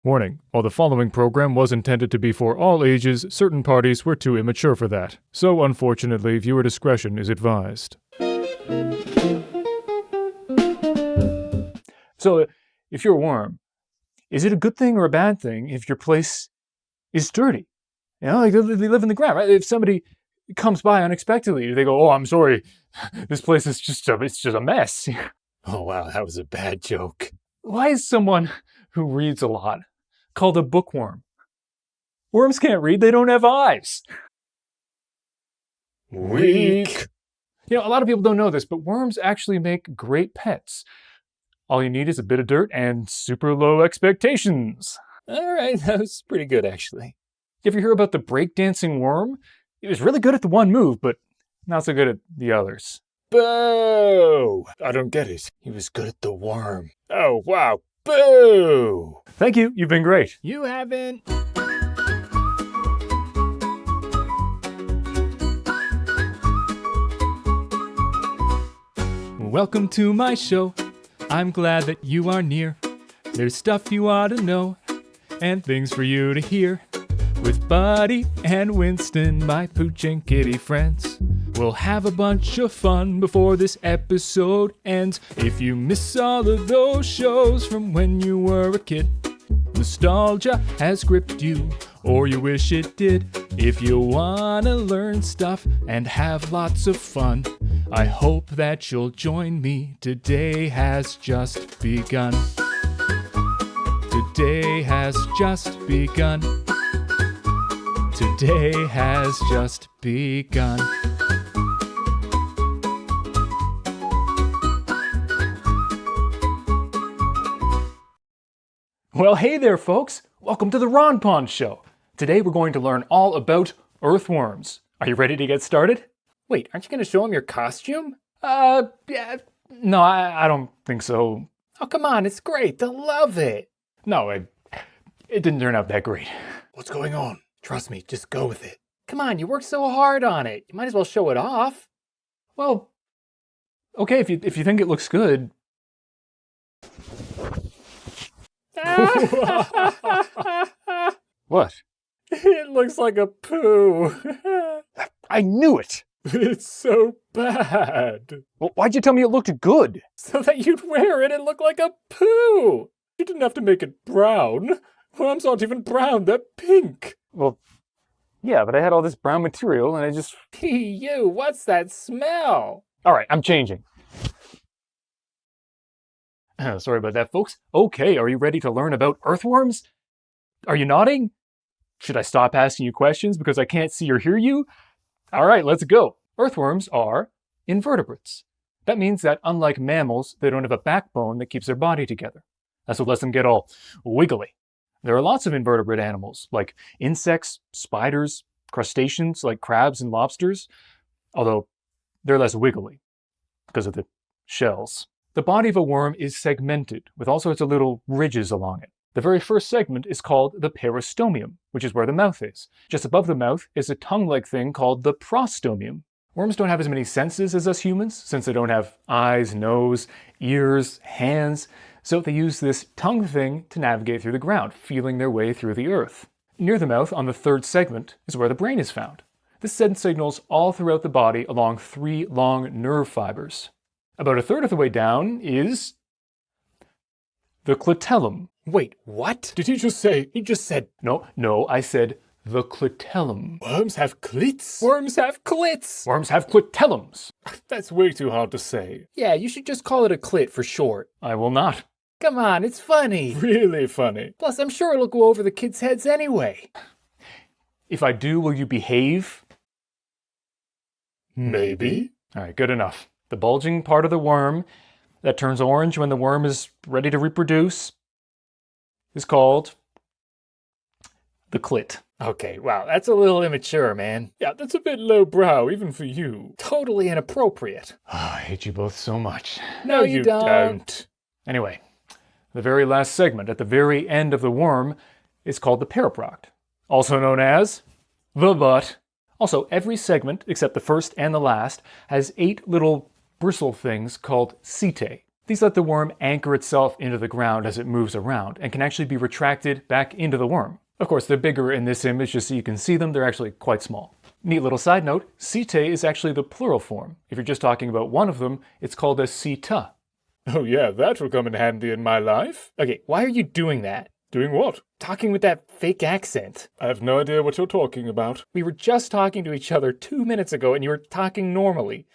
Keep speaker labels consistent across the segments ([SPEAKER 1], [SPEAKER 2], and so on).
[SPEAKER 1] Warning, while the following program was intended to be for all ages, certain parties were too immature for that. So, unfortunately, viewer discretion is advised. So, if you're a worm, is it a good thing or a bad thing if your place is dirty? You know, like they live in the ground, right? If somebody comes by unexpectedly, they go, "Oh, I'm sorry, this place is just a mess."
[SPEAKER 2] Oh, wow, that was a bad joke.
[SPEAKER 1] Why is someone who reads a lot called a bookworm? Worms can't read, they don't have eyes.
[SPEAKER 2] Weak.
[SPEAKER 1] You know, a lot of people don't know this, but worms actually make great pets. All you need is a bit of dirt and super low expectations.
[SPEAKER 2] All right, that was pretty good, actually.
[SPEAKER 1] You ever hear about the breakdancing worm? It was really good at the one move, but not so good at the others.
[SPEAKER 2] Boo! I don't get it. He was good at the worm. Oh, wow. Boo!
[SPEAKER 1] Thank you, you've been great.
[SPEAKER 2] You haven't.
[SPEAKER 3] Welcome to my show. I'm glad that you are near. There's stuff you ought to know and things for you to hear. With Buddy and Winston, my pooch and kitty friends. We'll have a bunch of fun before this episode ends. If you miss all of those shows from when you were a kid, nostalgia has gripped you, or you wish it did. If you wanna learn stuff and have lots of fun, I hope that you'll join me. Today has just begun. Today has just begun. Today has just begun.
[SPEAKER 1] Well, hey there, folks. Welcome to the Ronpon Show. Today we're going to learn all about earthworms. Are you ready to get started?
[SPEAKER 2] Wait, aren't you going to show him your costume?
[SPEAKER 1] Yeah, no, I don't think so.
[SPEAKER 2] Oh, come on, it's great. They'll love it.
[SPEAKER 1] No, it didn't turn out that great.
[SPEAKER 2] What's going on? Trust me, just go with it. Come on, you worked so hard on it. You might as well show it off.
[SPEAKER 1] Well, okay, if you think it looks good. What?
[SPEAKER 2] It looks like a poo.
[SPEAKER 1] I knew it!
[SPEAKER 2] It's so bad.
[SPEAKER 1] Well, why'd you tell me it looked good?
[SPEAKER 2] So that you'd wear it and look like a poo. You didn't have to make it brown. Worms aren't even brown, they're pink.
[SPEAKER 1] Well, yeah, but I had all this brown material and I just...
[SPEAKER 2] You, what's that smell?
[SPEAKER 1] All right, I'm changing. Sorry about that, folks. Okay, are you ready to learn about earthworms? Are you nodding? Should I stop asking you questions because I can't see or hear you? All right, let's go. Earthworms are invertebrates. That means that unlike mammals, they don't have a backbone that keeps their body together. That's what lets them get all wiggly. There are lots of invertebrate animals, like insects, spiders, crustaceans like crabs and lobsters, although they're less wiggly because of the shells. The body of a worm is segmented with all sorts of little ridges along it. The very first segment is called the peristomium, which is where the mouth is. Just above the mouth is a tongue-like thing called the prostomium. Worms don't have as many senses as us humans, since they don't have eyes, nose, ears, hands, so they use this tongue thing to navigate through the ground, feeling their way through the earth. Near the mouth, on the third segment, is where the brain is found. This sends signals all throughout the body along 3 long nerve fibers. About a third of the way down is the clitellum.
[SPEAKER 2] Wait, what? Did he just say? He just said...
[SPEAKER 1] No, I said the clitellum.
[SPEAKER 2] Worms have clits? Worms have clits!
[SPEAKER 1] Worms have clitellums.
[SPEAKER 2] That's way too hard to say. Yeah, you should just call it a clit for short.
[SPEAKER 1] I will not.
[SPEAKER 2] Come on, it's funny. Really funny. Plus, I'm sure it'll go over the kids' heads anyway.
[SPEAKER 1] If I do, will you behave?
[SPEAKER 2] Maybe.
[SPEAKER 1] All right, good enough. The bulging part of the worm that turns orange when the worm is ready to reproduce is called the clit.
[SPEAKER 2] Okay, wow, that's a little immature, man. Yeah, that's a bit lowbrow, even for you. Totally inappropriate.
[SPEAKER 1] Oh, I hate you both so much.
[SPEAKER 2] No, you don't.
[SPEAKER 1] Anyway, the very last segment at the very end of the worm is called the periproct, also known as the butt. Also, every segment, except the first and the last, has 8 little bristle things called setae. These let the worm anchor itself into the ground as it moves around and can actually be retracted back into the worm. Of course, they're bigger in this image just so you can see them. They're actually quite small. Neat little side note, setae is actually the plural form. If you're just talking about one of them, it's called a seta.
[SPEAKER 2] Oh yeah, that will come in handy in my life.
[SPEAKER 1] Okay, why are you doing that?
[SPEAKER 2] Doing what?
[SPEAKER 1] Talking with that fake accent.
[SPEAKER 2] I have no idea what you're talking about.
[SPEAKER 1] We were just talking to each other 2 minutes ago and you were talking normally.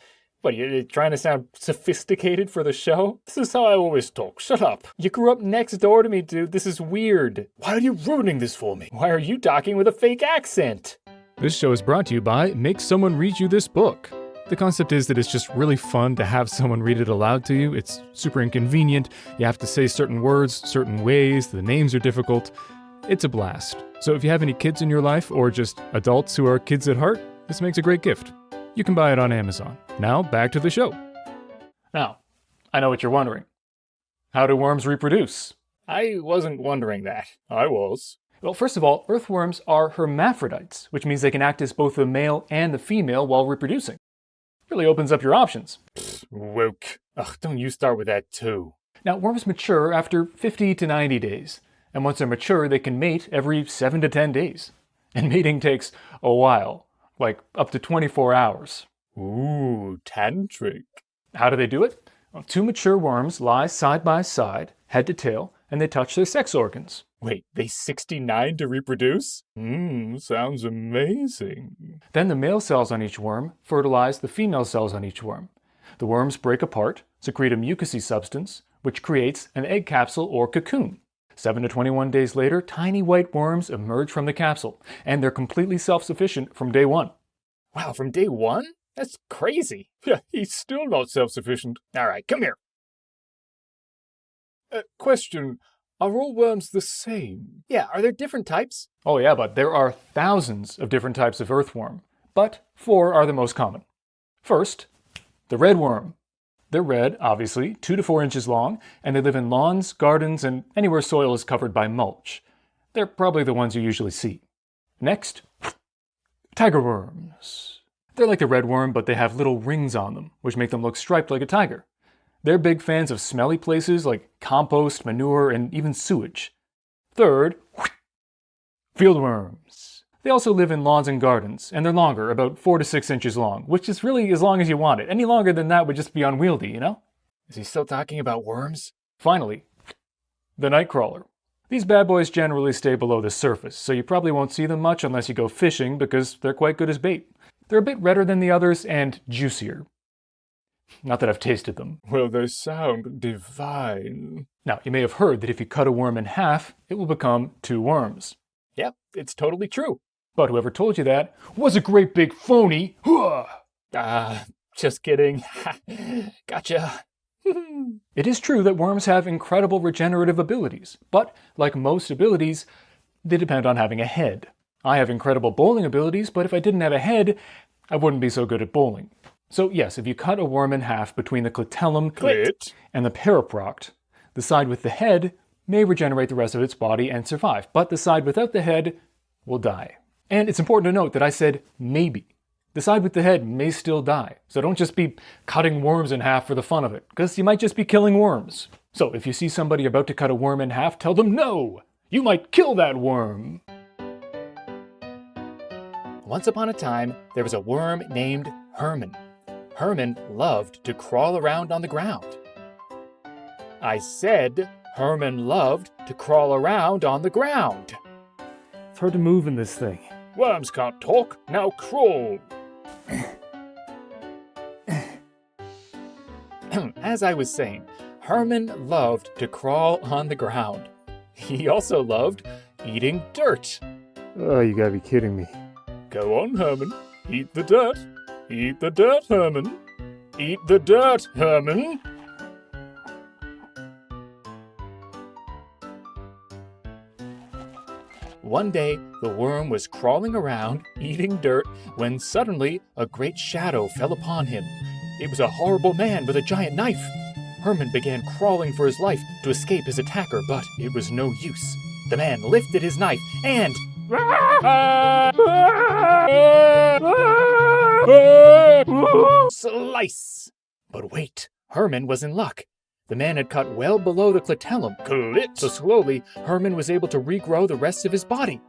[SPEAKER 1] What, you're trying to sound sophisticated for the show?
[SPEAKER 2] This is how I always talk. Shut up.
[SPEAKER 1] You grew up next door to me, dude. This is weird.
[SPEAKER 2] Why are you ruining this for me?
[SPEAKER 1] Why are you talking with a fake accent?
[SPEAKER 3] This show is brought to you by Make Someone Read You This Book. The concept is that it's just really fun to have someone read it aloud to you. It's super inconvenient. You have to say certain words certain ways. The names are difficult. It's a blast. So if you have any kids in your life or just adults who are kids at heart, this makes a great gift. You can buy it on Amazon. Now, back to the show.
[SPEAKER 1] Now, I know what you're wondering. How do worms reproduce?
[SPEAKER 2] I wasn't wondering that. I was.
[SPEAKER 1] Well, first of all, earthworms are hermaphrodites, which means they can act as both the male and the female while reproducing. Really opens up your options.
[SPEAKER 2] Woke. Ugh, don't you start with that too.
[SPEAKER 1] Now, worms mature after 50 to 90 days. And once they're mature, they can mate every 7 to 10 days. And mating takes a while, like up to 24 hours.
[SPEAKER 2] Ooh, tantric.
[SPEAKER 1] How do they do it? Well, 2 mature worms lie side by side, head to tail, and they touch their sex organs.
[SPEAKER 2] Wait, they 69 to reproduce? Sounds amazing.
[SPEAKER 1] Then the male cells on each worm fertilize the female cells on each worm. The worms break apart, secrete a mucousy substance, which creates an egg capsule or cocoon. 7 to 21 days later, tiny white worms emerge from the capsule, and they're completely self-sufficient from day 1.
[SPEAKER 2] Wow, from day 1? That's crazy. Yeah, he's still not self-sufficient. All right, come here. Question. Are all worms the same?
[SPEAKER 1] Yeah, are there different types? Oh yeah, but there are thousands of different types of earthworm. But 4 are the most common. First, the red worm. They're red, obviously, 2 to 4 inches long, and they live in lawns, gardens, and anywhere soil is covered by mulch. They're probably the ones you usually see. Next, tiger worms. They're like the red worm, but they have little rings on them, which make them look striped like a tiger. They're big fans of smelly places like compost, manure, and even sewage. Third, fieldworms. They also live in lawns and gardens, and they're longer, about 4 to 6 inches long, which is really as long as you want it. Any longer than that would just be unwieldy, you know?
[SPEAKER 2] Is he still talking about worms?
[SPEAKER 1] Finally, the nightcrawler. These bad boys generally stay below the surface, so you probably won't see them much unless you go fishing because they're quite good as bait. They're a bit redder than the others and juicier. Not that I've tasted them.
[SPEAKER 2] Well, they sound divine.
[SPEAKER 1] Now, you may have heard that if you cut a worm in half, it will become 2 worms.
[SPEAKER 2] Yep, it's totally true.
[SPEAKER 1] But whoever told you that was a great big phony.
[SPEAKER 2] Just kidding. Gotcha.
[SPEAKER 1] It is true that worms have incredible regenerative abilities, but like most abilities, they depend on having a head. I have incredible bowling abilities, but if I didn't have a head, I wouldn't be so good at bowling. So yes, if you cut a worm in half between the clitellum and the paraproct, the side with the head may regenerate the rest of its body and survive, but the side without the head will die. And it's important to note that I said maybe. The side with the head may still die, so don't just be cutting worms in half for the fun of it, because you might just be killing worms. So if you see somebody about to cut a worm in half, tell them no! You might kill that worm!
[SPEAKER 2] Once upon a time, there was a worm named Herman. Herman loved to crawl around on the ground. I said Herman loved to crawl around on the ground.
[SPEAKER 1] It's hard to move in this thing.
[SPEAKER 2] Worms can't talk, now crawl. As I was saying, Herman loved to crawl on the ground. He also loved eating dirt.
[SPEAKER 1] Oh, you gotta be kidding me.
[SPEAKER 2] Go on, Herman. Eat the dirt. Eat the dirt, Herman. Eat the dirt, Herman. One day, the worm was crawling around, eating dirt, when suddenly a great shadow fell upon him. It was a horrible man with a giant knife. Herman began crawling for his life to escape his attacker, but it was no use. The man lifted his knife and... Slice! But wait, Herman was in luck. The man had cut well below the clitellum. Clit! So slowly, Herman was able to regrow the rest of his body.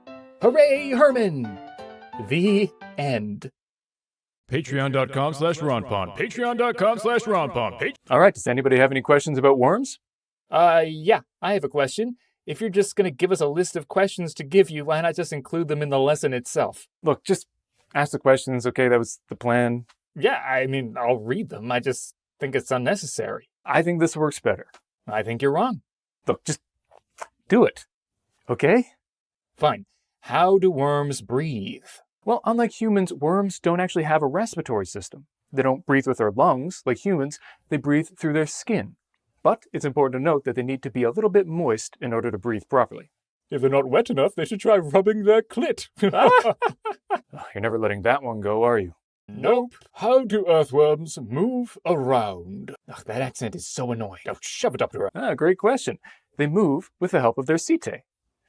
[SPEAKER 2] Hooray, Herman! The end.
[SPEAKER 3] Patreon.com/Ronpon. Patreon.com/Ronpon.
[SPEAKER 1] All right, does anybody have any questions about worms?
[SPEAKER 2] Yeah, I have a question. If you're just going to give us a list of questions to give you, why not just include them in the lesson itself?
[SPEAKER 1] Look, just ask the questions, okay? That was the plan.
[SPEAKER 2] Yeah, I mean, I'll read them. I just think it's unnecessary.
[SPEAKER 1] I think this works better.
[SPEAKER 2] I think you're wrong.
[SPEAKER 1] Look, just do it, okay?
[SPEAKER 2] Fine. How do worms breathe?
[SPEAKER 1] Well, unlike humans, worms don't actually have a respiratory system. They don't breathe with their lungs, like humans. They breathe through their skin. But it's important to note that they need to be a little bit moist in order to breathe properly.
[SPEAKER 2] If they're not wet enough, they should try rubbing their clit.
[SPEAKER 1] You're never letting that one go, are you?
[SPEAKER 2] Nope. How do earthworms move around? Ugh, that accent is so annoying. Oh, shove it up your ass.
[SPEAKER 1] Great question. They move with the help of their setae.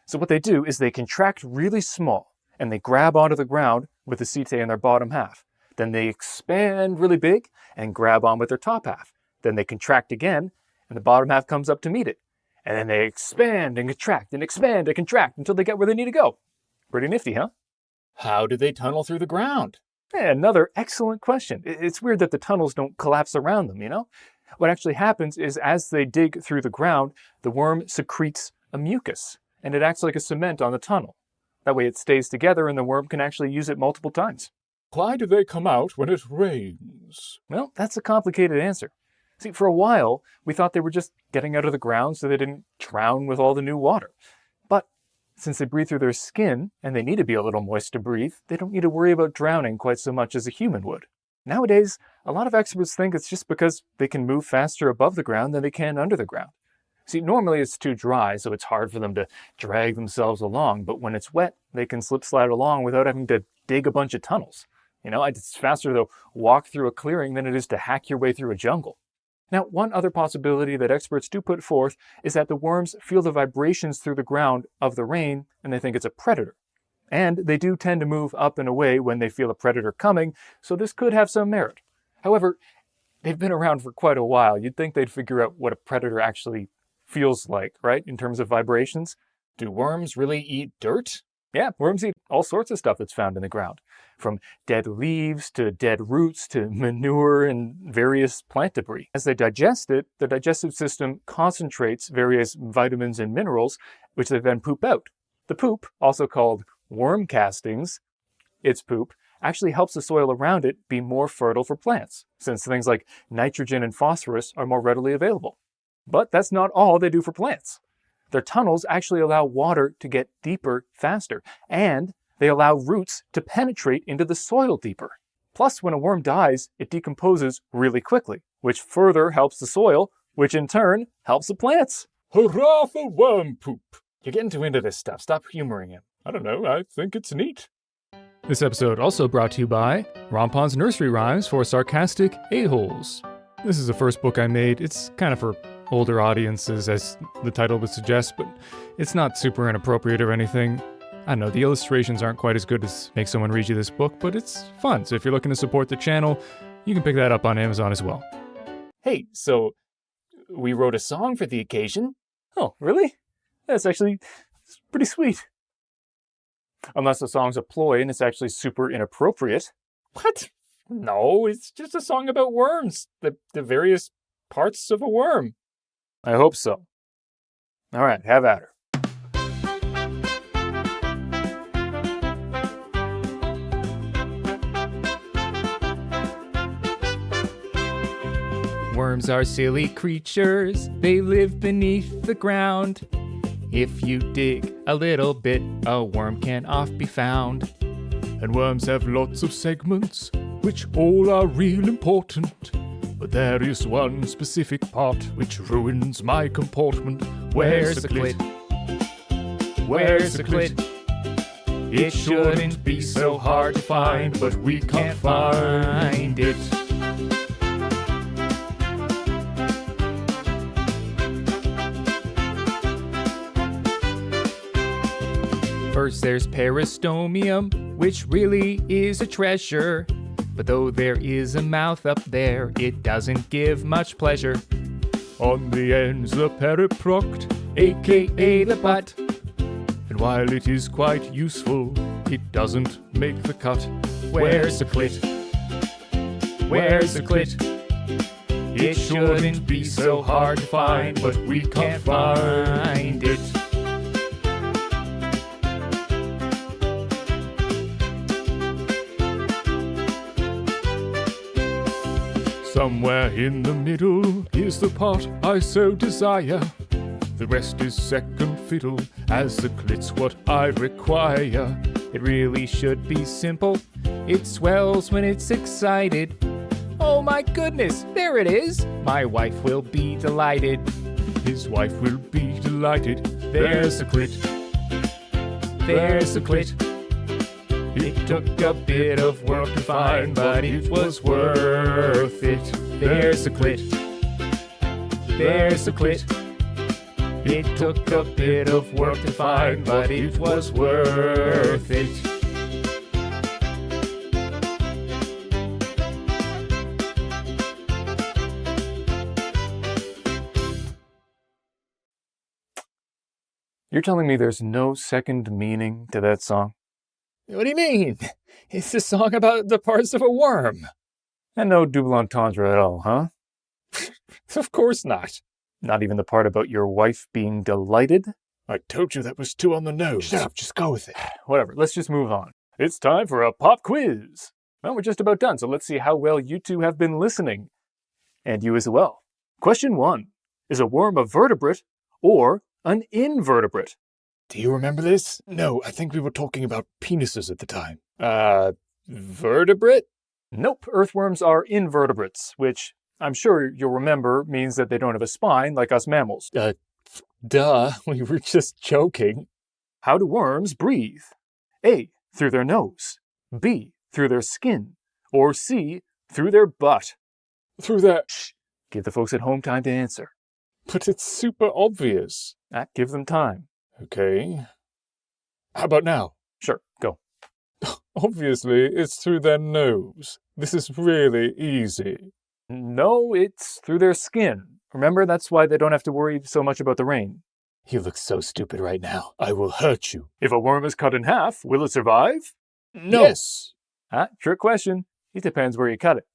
[SPEAKER 1] So what they do is they contract really small, and they grab onto the ground with the setae in their bottom half. Then they expand really big and grab on with their top half. Then they contract again, and the bottom half comes up to meet it. And then they expand and contract and expand and contract until they get where they need to go. Pretty nifty, huh?
[SPEAKER 2] How do they tunnel through the ground?
[SPEAKER 1] Another excellent question. It's weird that the tunnels don't collapse around them, you know? What actually happens is as they dig through the ground, the worm secretes a mucus, and it acts like a cement on the tunnel. That way it stays together and the worm can actually use it multiple times.
[SPEAKER 2] Why do they come out when it rains?
[SPEAKER 1] Well, that's a complicated answer. See, for a while, we thought they were just getting out of the ground so they didn't drown with all the new water. But since they breathe through their skin, and they need to be a little moist to breathe, they don't need to worry about drowning quite so much as a human would. Nowadays, a lot of experts think it's just because they can move faster above the ground than they can under the ground. See, normally it's too dry, so it's hard for them to drag themselves along, but when it's wet, they can slide along without having to dig a bunch of tunnels. You know, it's faster to walk through a clearing than it is to hack your way through a jungle. Now, one other possibility that experts do put forth is that the worms feel the vibrations through the ground of the rain and they think it's a predator. And they do tend to move up and away when they feel a predator coming, so this could have some merit. However, they've been around for quite a while. You'd think they'd figure out what a predator actually feels like, right, in terms of vibrations.
[SPEAKER 2] Do worms really eat dirt?
[SPEAKER 1] Yeah, worms eat all sorts of stuff that's found in the ground, from dead leaves to dead roots to manure and various plant debris. As they digest it, the digestive system concentrates various vitamins and minerals, which they then poop out. The poop, also called worm castings, its poop, actually helps the soil around it be more fertile for plants, since things like nitrogen and phosphorus are more readily available. But that's not all they do for plants. Their tunnels actually allow water to get deeper faster, and they allow roots to penetrate into the soil deeper. Plus, when a worm dies, it decomposes really quickly, which further helps the soil, which in turn helps the plants.
[SPEAKER 2] Hurrah for worm poop! You're getting too into this stuff. Stop humoring him. I don't know. I think it's neat.
[SPEAKER 3] This episode also brought to you by Ronpon's Nursery Rhymes for Sarcastic A-Holes. This is the first book I made. It's kind of for older audiences, as the title would suggest, but it's not super inappropriate or anything. I don't know, the illustrations aren't quite as good as make someone read you this book, but it's fun. So if you're looking to support the channel, you can pick that up on Amazon as well.
[SPEAKER 2] Hey, so we wrote a song for the occasion.
[SPEAKER 1] Oh, really? That's actually pretty sweet. Unless the song's a ploy and it's actually super inappropriate.
[SPEAKER 2] What? No, it's just a song about worms. The various parts of a worm.
[SPEAKER 1] I hope so. All right, have at her.
[SPEAKER 3] Worms are silly creatures, they live beneath the ground. If you dig a little bit, a worm can oft be found. And worms have lots of segments, which all are real important. But there is one specific part which ruins my comportment. Where's the clit? Where's the clit? It shouldn't be so hard to find, but we can't find it. First there's peristomium, which really is a treasure. But though there is a mouth up there, it doesn't give much pleasure. On the ends the parrot procked, aka the butt. And while it is quite useful, it doesn't make the cut. Where's the clit? Where's the clit? It shouldn't be so hard to find, but we can't find it. Somewhere in the middle is the part I so desire. The rest is second fiddle, as the clit's what I require. It really should be simple. It swells when it's excited. Oh my goodness, there it is. My wife will be delighted. His wife will be delighted. There's the clit. There's the clit. It took a bit of work to find, but it was worth it. There's the clit. There's the clit. It took a bit of work to find, but it was worth it.
[SPEAKER 1] You're telling me there's no second meaning to that song?
[SPEAKER 2] What do you mean? It's a song about the parts of a worm.
[SPEAKER 1] And no double entendre at all, huh?
[SPEAKER 2] Of course not.
[SPEAKER 1] Not even the part about your wife being delighted?
[SPEAKER 2] I told you that was too on the nose. Shut up, just go with it.
[SPEAKER 1] Whatever, let's just move on. It's time for a pop quiz. Well, we're just about done, so let's see how well you two have been listening. And you as well. Question 1. Is a worm a vertebrate or an invertebrate?
[SPEAKER 2] Do you remember this? No, I think we were talking about penises at the time. Vertebrate?
[SPEAKER 1] Nope, earthworms are invertebrates, which I'm sure you'll remember means that they don't have a spine like us mammals.
[SPEAKER 2] Duh, we were just joking.
[SPEAKER 1] How do worms breathe? A, through their nose. B, through their skin. Or C, through their butt.
[SPEAKER 2] Through that.
[SPEAKER 1] Shh. Give the folks at home time to answer.
[SPEAKER 2] But it's super obvious.
[SPEAKER 1] Give them time.
[SPEAKER 2] Okay. How about now?
[SPEAKER 1] Sure, go.
[SPEAKER 2] Obviously, it's through their nose. This is really easy.
[SPEAKER 1] No, it's through their skin. Remember, that's why they don't have to worry so much about the rain.
[SPEAKER 2] You look so stupid right now. I will hurt you.
[SPEAKER 1] If a worm is cut in half, will it survive?
[SPEAKER 2] No.
[SPEAKER 1] Yes. Trick question. It depends where you cut it.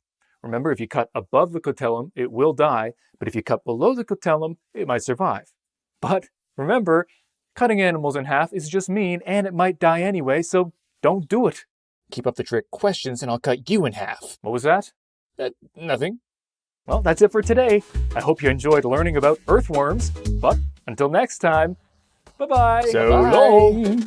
[SPEAKER 1] Remember, if you cut above the cotylum, it will die, but if you cut below the cotylum, it might survive. But remember, cutting animals in half is just mean, and it might die anyway, so don't do it.
[SPEAKER 2] Keep up the trick questions, and I'll cut you in half.
[SPEAKER 1] What was that?
[SPEAKER 2] Nothing.
[SPEAKER 1] Well, that's it for today. I hope you enjoyed learning about earthworms, but until next time, bye-bye.
[SPEAKER 2] So
[SPEAKER 1] Bye.
[SPEAKER 2] long.